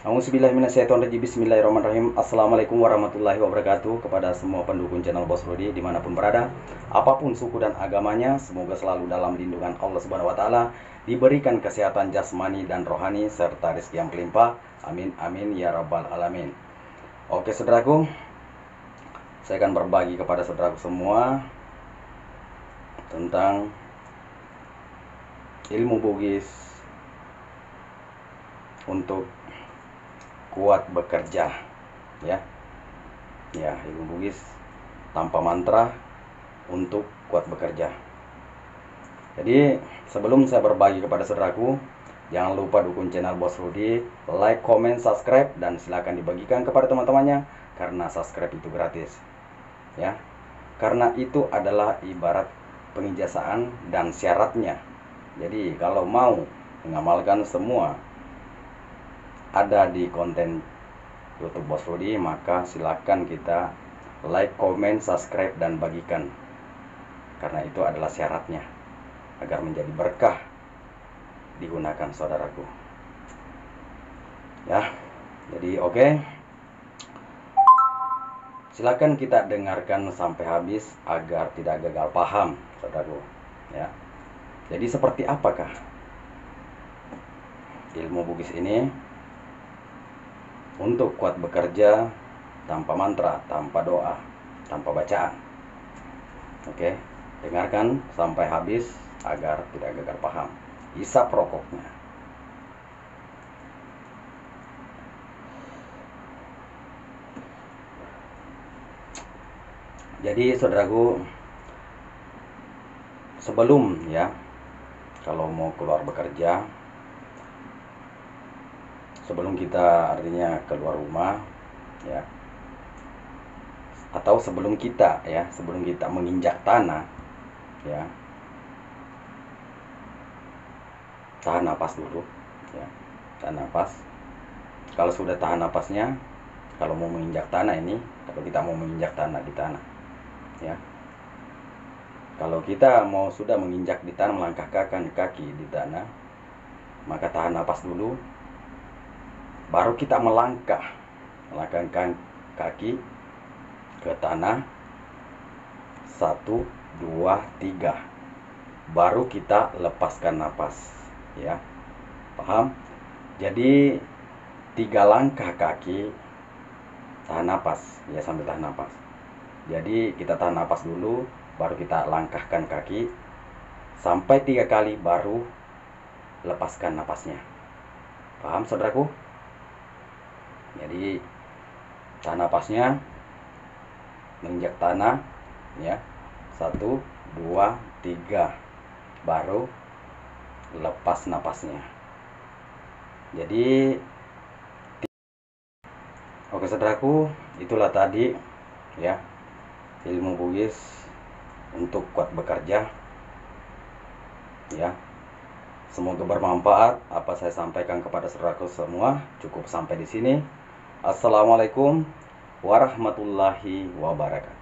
Auzubillahiminasyaitonirrajim. Bismillahirrahmanirrahim. Assalamualaikum warahmatullahi wabarakatuh. Kepada semua pendukung channel Bos Rudi dimanapun berada, apapun suku dan agamanya, semoga selalu dalam lindungan Allah Subhanahu wa Ta'ala, diberikan kesehatan jasmani dan rohani serta rezeki yang melimpah. Amin amin ya rabbal alamin. Oke saudaraku, saya akan berbagi kepada saudaraku semua tentang ilmu Bugis untuk kuat bekerja, ya ilmu Bugis tanpa mantra untuk kuat bekerja. Jadi sebelum saya berbagi kepada saudaraku, jangan lupa dukung channel Bos Rudi, like, comment, subscribe, dan silakan dibagikan kepada teman-temannya, karena subscribe itu gratis, ya, karena itu adalah ibarat pengijazaan dan syaratnya. Jadi kalau mau mengamalkan semua ada di konten YouTube Bos Rudi, maka silakan kita like, comment, subscribe, dan bagikan, karena itu adalah syaratnya agar menjadi berkah digunakan saudaraku, ya. Jadi oke, silakan kita dengarkan sampai habis agar tidak gagal paham saudaraku, ya. Jadi seperti apakah ilmu Bugis ini untuk kuat bekerja tanpa mantra, tanpa doa, tanpa bacaan? Oke, dengarkan sampai habis agar tidak gagal paham. Isap rokoknya. Jadi saudaraku, sebelum kalau mau keluar bekerja, sebelum kita artinya keluar rumah, ya, atau sebelum kita menginjak tanah, ya, tahan napas dulu, ya, tahan napas. Kalau sudah tahan napasnya, kalau mau menginjak tanah ini, kalau kita mau menginjak tanah di tanah, ya, kalau kita sudah menginjak di tanah, melangkahkan kaki di tanah, maka tahan napas dulu. Baru kita melangkahkan kaki ke tanah. 1, 2, 3. Baru kita lepaskan napas, ya. Paham? Jadi 3 langkah kaki tahan napas, ya, sambil tahan napas. Jadi kita tahan napas dulu, baru kita langkahkan kaki sampai 3 kali, baru lepaskan napasnya. Paham saudaraku? Jadi tahan napasnya, menginjak tanah, ya, 1, 2, 3, baru lepas napasnya. Jadi oke saudaraku, itulah tadi, ya, ilmu Bugis untuk kuat bekerja, ya. Semoga bermanfaat apa saya sampaikan kepada saudaraku semua. Cukup sampai di sini. Assalamualaikum warahmatullahi wabarakatuh.